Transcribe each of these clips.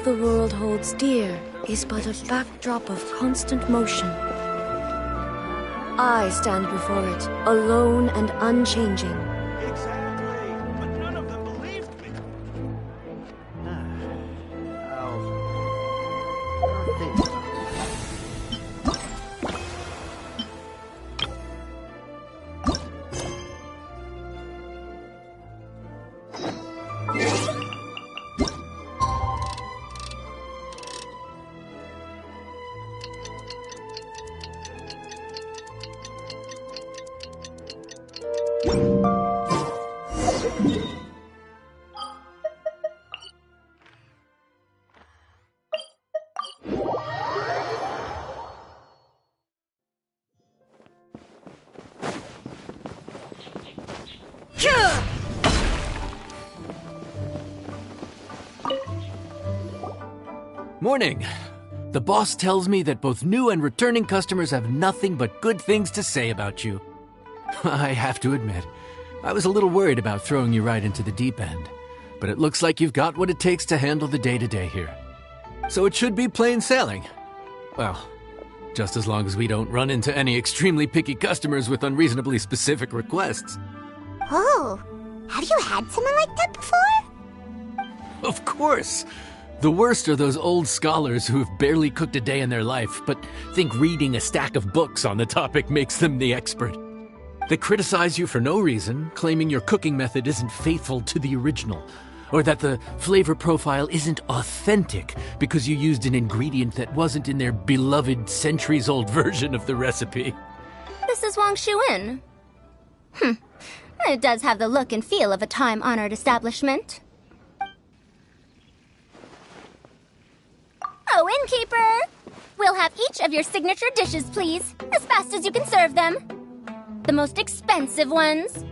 the world holds dear is but a backdrop of constant motion. I stand before it, alone and unchanging. Exactly, but none of them believed me. I'll think about it. Morning. The boss tells me that both new and returning customers have nothing but good things to say about you. I have to admit, I was a little worried about throwing you right into the deep end, but it looks like you've got what it takes to handle the day-to-day here. So it should be plain sailing. Well, just as long as we don't run into any extremely picky customers with unreasonably specific requests. Oh, have you had someone like that before? Of course! The worst are those old scholars who have barely cooked a day in their life, but think reading a stack of books on the topic makes them the expert. They criticize you for no reason, claiming your cooking method isn't faithful to the original, or that the flavor profile isn't authentic because you used an ingredient that wasn't in their beloved centuries-old version of the recipe. This is Wang Shuin. It does have the look and feel of a time-honored establishment. Oh, innkeeper! We'll have each of your signature dishes, please, as fast as you can serve them. The most expensive ones.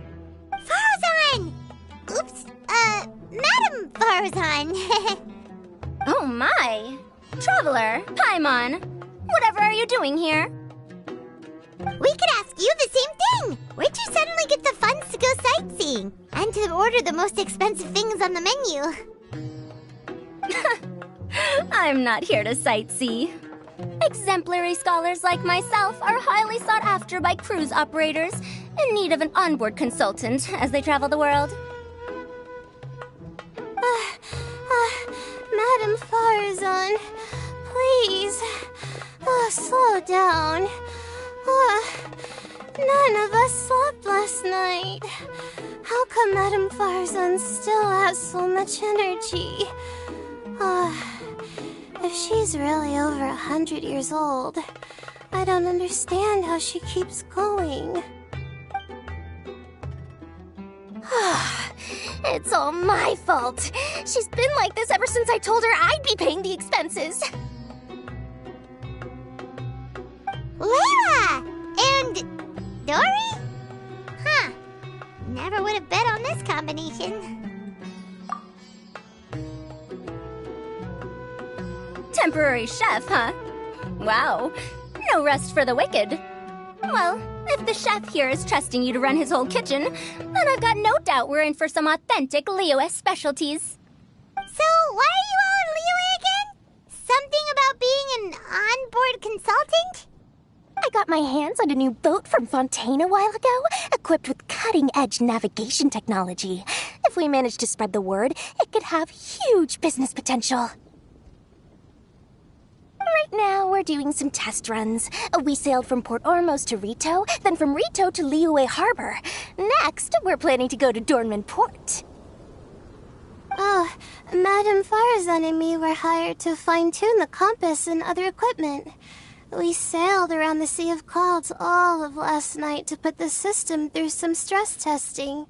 Faruzan! Oops, Madam Faruzan. Oh my! Traveler, Paimon, whatever are you doing here? We could ask you the same thing! Where'd you suddenly get the funds to go sightseeing? And to order the most expensive things on the menu? I'm not here to sightsee. Exemplary scholars like myself are highly sought after by cruise operators in need of an onboard consultant as they travel the world. Madam Faruzan, please, slow down. None of us slept last night. How come Madam Faruzan still has so much energy? If she's really over 100 years old, I don't understand how she keeps going. It's all my fault. She's been like this ever since I told her I'd be paying the expenses. Layla! And Dory? Huh. Never would have bet on this combination. Temporary chef, huh? Wow. No rest for the wicked. Well, if the chef here is trusting you to run his whole kitchen, then I've got no doubt we're in for some authentic Liyue specialties. So, why are you all in Liyue again? Something about being an onboard consultant? I got my hands on a new boat from Fontaine a while ago, equipped with cutting-edge navigation technology. If we manage to spread the word, it could have huge business potential. Right now, we're doing some test runs. We sailed from Port Ormos to Rito, then from Rito to Liyue Harbor. Next, we're planning to go to Dornman Port. Oh, Madam Faruzan and me were hired to fine-tune the compass and other equipment. We sailed around the Sea of Clouds all of last night to put the system through some stress testing.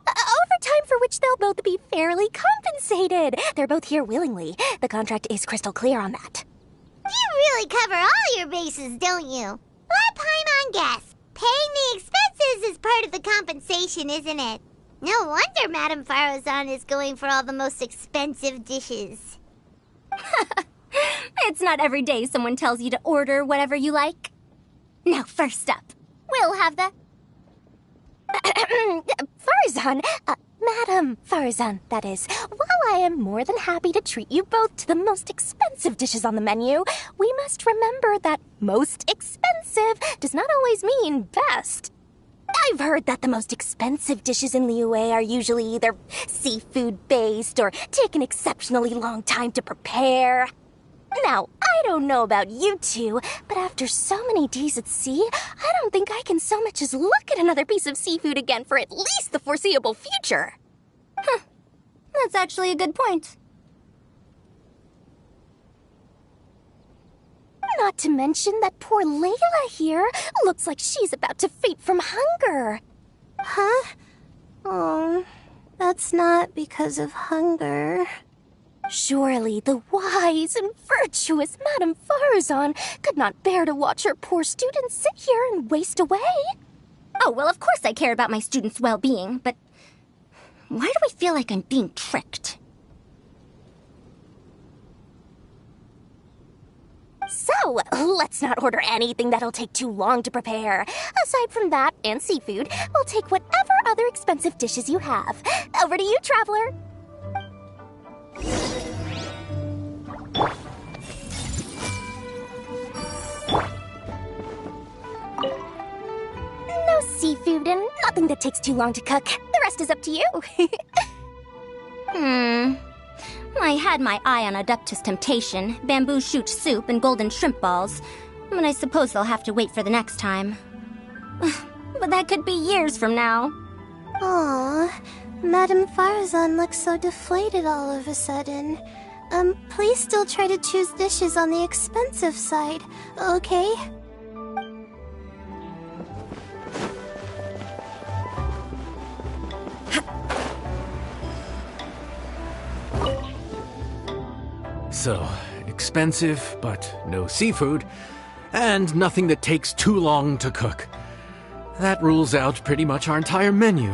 Overtime for which they'll both be fairly compensated. They're both here willingly. The contract is crystal clear on that. You really cover all your bases, don't you? Let Paimon guess. Paying the expenses is part of the compensation, isn't it? No wonder Madame Faruzan is going for all the most expensive dishes. It's not every day someone tells you to order whatever you like. Now, first up, we'll have the... Faruzan, Madam Faruzan, that is. While I am more than happy to treat you both to the most expensive dishes on the menu, we must remember that most expensive does not always mean best. I've heard that the most expensive dishes in Liyue are usually either seafood-based or take an exceptionally long time to prepare. Now, I don't know about you two, but after so many days at sea, I don't think I can so much as look at another piece of seafood again for at least the foreseeable future. Huh. That's actually a good point. Not to mention that poor Layla here looks like she's about to faint from hunger. Huh? Oh, that's not because of hunger. Surely the wise and virtuous Madame Faruzan could not bear to watch her poor students sit here and waste away. Oh, well, of course I care about my students' well-being, but why do I feel like I'm being tricked? So, let's not order anything that'll take too long to prepare. Aside from that and seafood, we'll take whatever other expensive dishes you have. Over to you, traveler. No seafood and nothing that takes too long to cook. The rest is up to you. I had my eye on Adeptus Temptation, bamboo shoot soup, and golden shrimp balls, but I suppose they'll have to wait for the next time. But that could be years from now. Aw, Madame Faruzan looks so deflated all of a sudden. Please still try to choose dishes on the expensive side, okay? So, expensive, but no seafood, and nothing that takes too long to cook. That rules out pretty much our entire menu.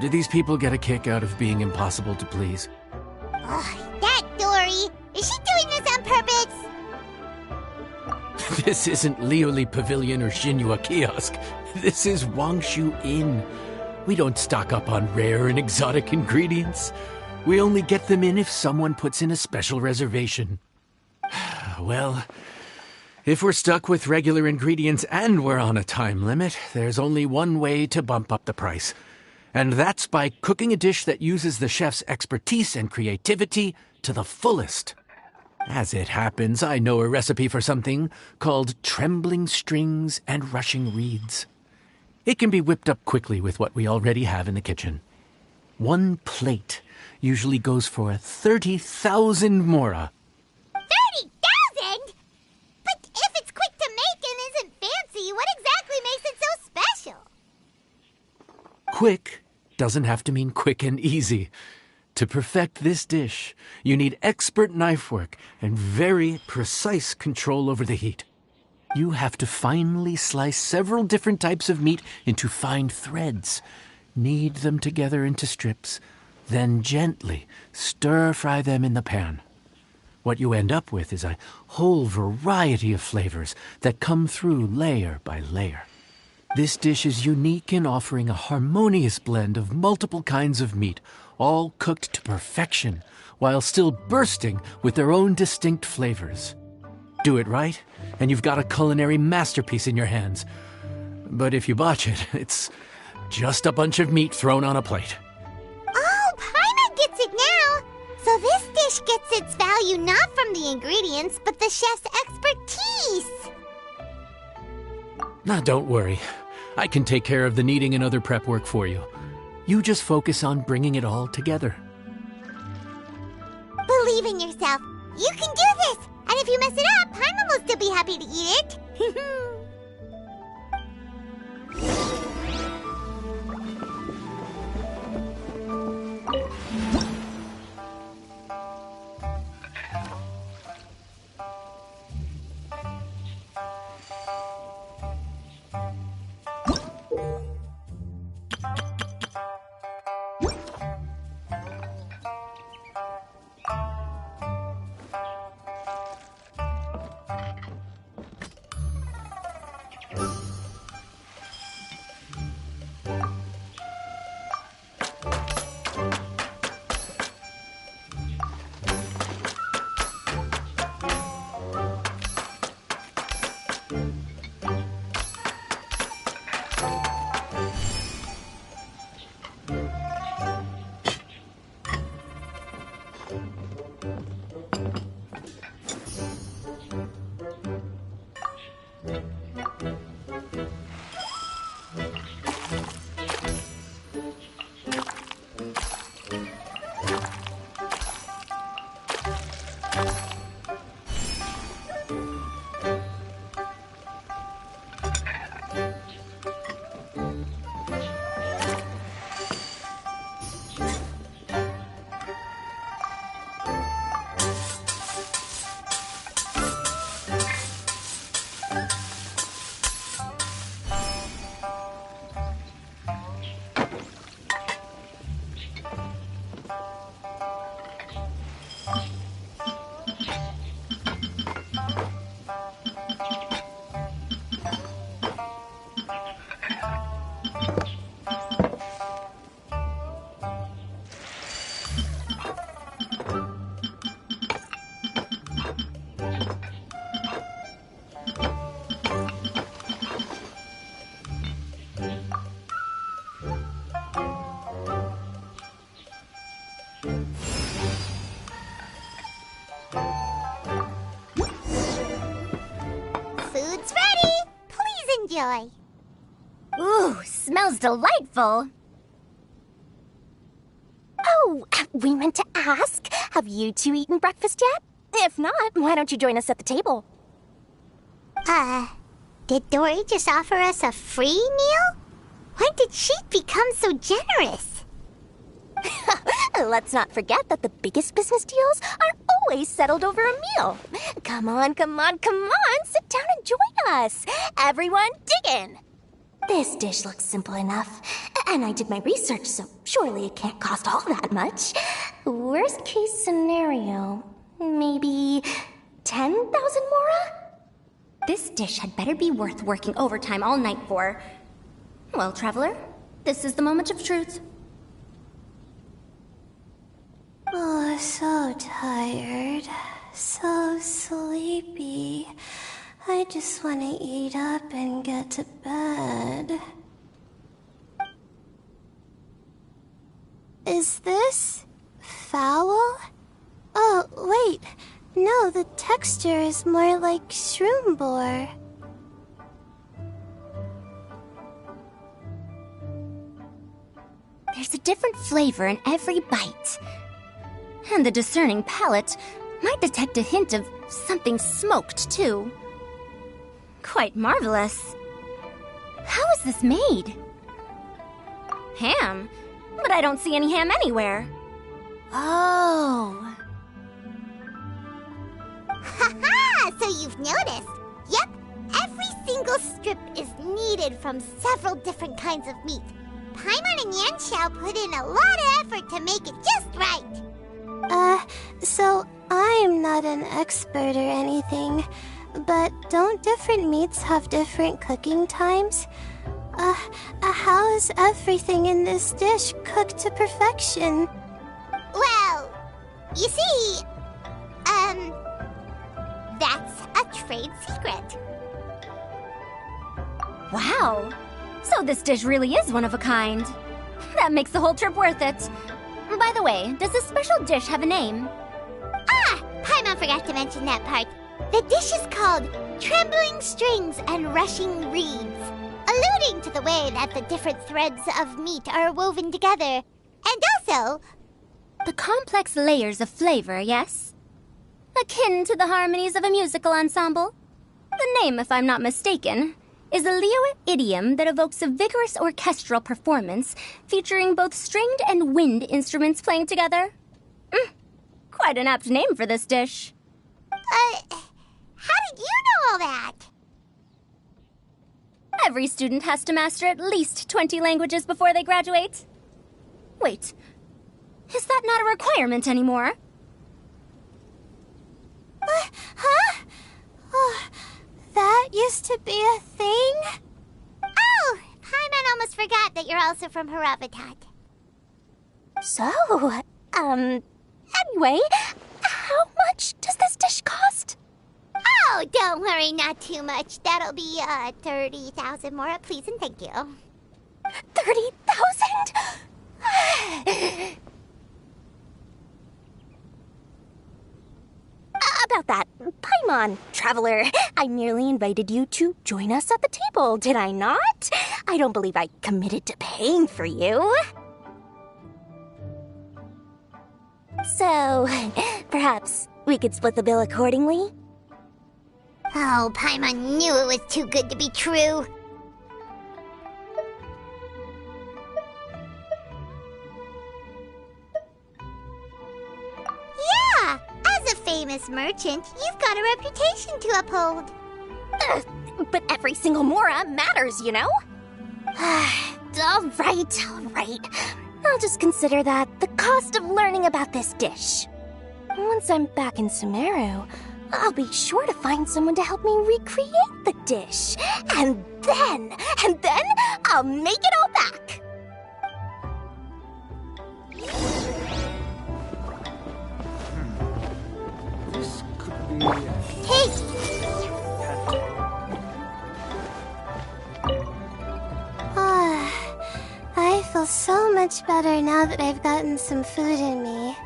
Do these people get a kick out of being impossible to please? Ugh, that Dory! Is she doing this on purpose? This isn't Liuli Pavilion or Xinhua Kiosk. This is Wangshu Inn. We don't stock up on rare and exotic ingredients. We only get them in if someone puts in a special reservation. Well, if we're stuck with regular ingredients and we're on a time limit, there's only one way to bump up the price. And that's by cooking a dish that uses the chef's expertise and creativity to the fullest. As it happens, I know a recipe for something called trembling strings and rushing reeds. It can be whipped up quickly with what we already have in the kitchen. One plate usually goes for 30,000 mora. 30,000? But if it's quick to make and isn't fancy, what exactly makes it so special? Quick doesn't have to mean quick and easy. To perfect this dish, you need expert knife work and very precise control over the heat. You have to finely slice several different types of meat into fine threads, knead them together into strips, then gently stir-fry them in the pan. What you end up with is a whole variety of flavors that come through layer by layer. This dish is unique in offering a harmonious blend of multiple kinds of meat, all cooked to perfection, while still bursting with their own distinct flavors. Do it right, and you've got a culinary masterpiece in your hands. But if you botch it, it's just a bunch of meat thrown on a plate. Oh, Paimon gets it now! So this dish gets its value not from the ingredients, but the chef's expertise! Now, don't worry. I can take care of the kneading and other prep work for you. You just focus on bringing it all together. Believe in yourself. You can do this! And if you mess it up, Paimon will still be happy to eat it. enjoy. Ooh, smells delightful. Oh, we meant to ask, have you two eaten breakfast yet? If not, why don't you join us at the table? Did Dory just offer us a free meal? When did she become so generous? Let's not forget that the biggest business deals are always settled over a meal. Come on, come on, come on, sit down and join us. Everyone, dig in. This dish looks simple enough, and I did my research, so surely it can't cost all that much. Worst case scenario, maybe 10,000 mora? This dish had better be worth working overtime all night for. Well, traveler, this is the moment of truth. Oh, so tired. So sleepy. I just want to eat up and get to bed. Is this foul? Oh, wait. No, the texture is more like shroom boar. There's a different flavor in every bite. And the discerning palate might detect a hint of something smoked, too. Quite marvelous. How is this made? Ham? But I don't see any ham anywhere. Oh. Haha! So you've noticed. Yep, every single strip is kneaded from several different kinds of meat. Paimon and Yanxiao put in a lot of effort to make it just right. So I'm not an expert or anything, but don't different meats have different cooking times? How is everything in this dish cooked to perfection? Well, you see, that's a trade secret. Wow. So this dish really is one of a kind. That makes the whole trip worth it. By the way, does this special dish have a name? Paimon forgot to mention that part. The dish is called Trembling Strings and Rushing Reeds, alluding to the way that the different threads of meat are woven together. And also, The complex layers of flavor, yes? Akin to the harmonies of a musical ensemble? The name, if I'm not mistaken, is a Liyue idiom that evokes a vigorous orchestral performance featuring both stringed and wind instruments playing together. Quite an apt name for this dish. how did you know all that? Every student has to master at least 20 languages before they graduate. Wait, is that not a requirement anymore? Huh? Oh, that used to be a thing? Oh, Paimon almost forgot that you're also from Harabatat. So, anyway, how much does this dish cost? Oh, don't worry, not too much. That'll be, 30,000 more, please and thank you. 30,000? About that, Paimon, traveler, I merely invited you to join us at the table, did I not? I don't believe I committed to paying for you. So, perhaps we could split the bill accordingly? Oh, Paimon knew it was too good to be true. Yeah, as a famous merchant, you've got a reputation to uphold. But every single mora matters, you know? All right. I'll just consider that the cost of learning about this dish. Once I'm back in Sumeru, I'll be sure to find someone to help me recreate the dish. And then I'll make it all back. This could be... Hey! I feel so much better now that I've gotten some food in me.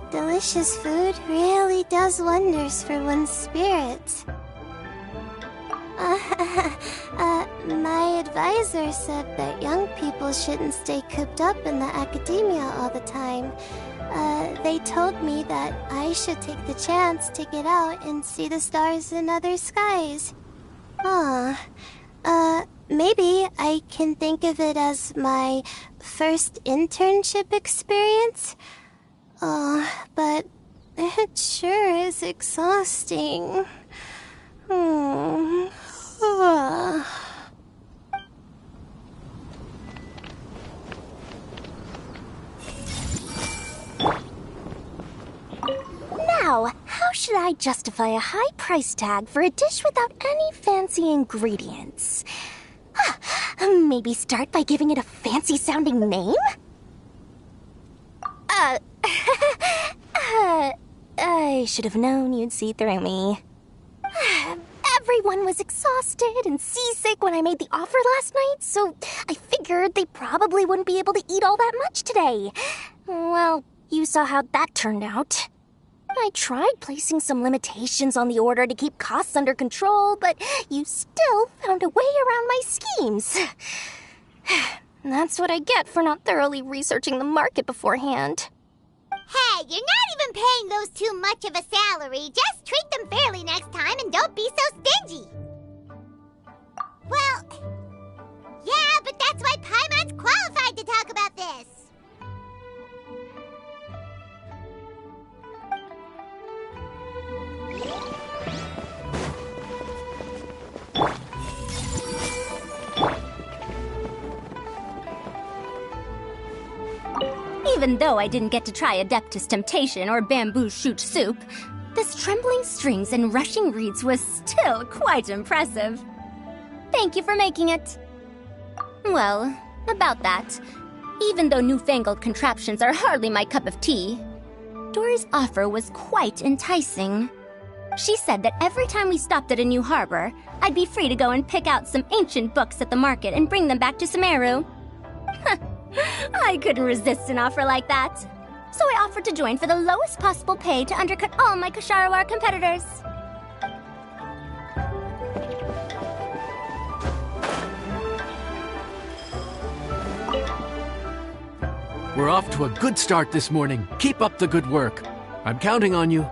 Delicious food really does wonders for one's spirits. My advisor said that young people shouldn't stay cooped up in the academia all the time. They told me that I should take the chance to get out and see the stars in other skies. Maybe I can think of it as my first internship experience. But it sure is exhausting. Now, how should I justify a high price tag for a dish without any fancy ingredients? Maybe start by giving it a fancy-sounding name? I should have known you'd see through me. Everyone was exhausted and seasick when I made the offer last night, so I figured they probably wouldn't be able to eat all that much today. Well, you saw how that turned out. I tried placing some limitations on the order to keep costs under control, but you still found a way around my schemes. That's what I get for not thoroughly researching the market beforehand. Hey, you're not even paying those too much of a salary. Just treat them fairly next time and don't be so stingy. Well, yeah, but that's why Paimon's qualified to talk about this. Even though I didn't get to try Adeptus Temptation or Bamboo Shoot Soup, this trembling strings and rushing reeds was still quite impressive. Thank you for making it. Well, about that, even though newfangled contraptions are hardly my cup of tea, Dory's offer was quite enticing. She said that every time we stopped at a new harbor, I'd be free to go and pick out some ancient books at the market and bring them back to Sumeru. I couldn't resist an offer like that. So I offered to join for the lowest possible pay to undercut all my Kasharawar competitors. We're off to a good start this morning. Keep up the good work. I'm counting on you.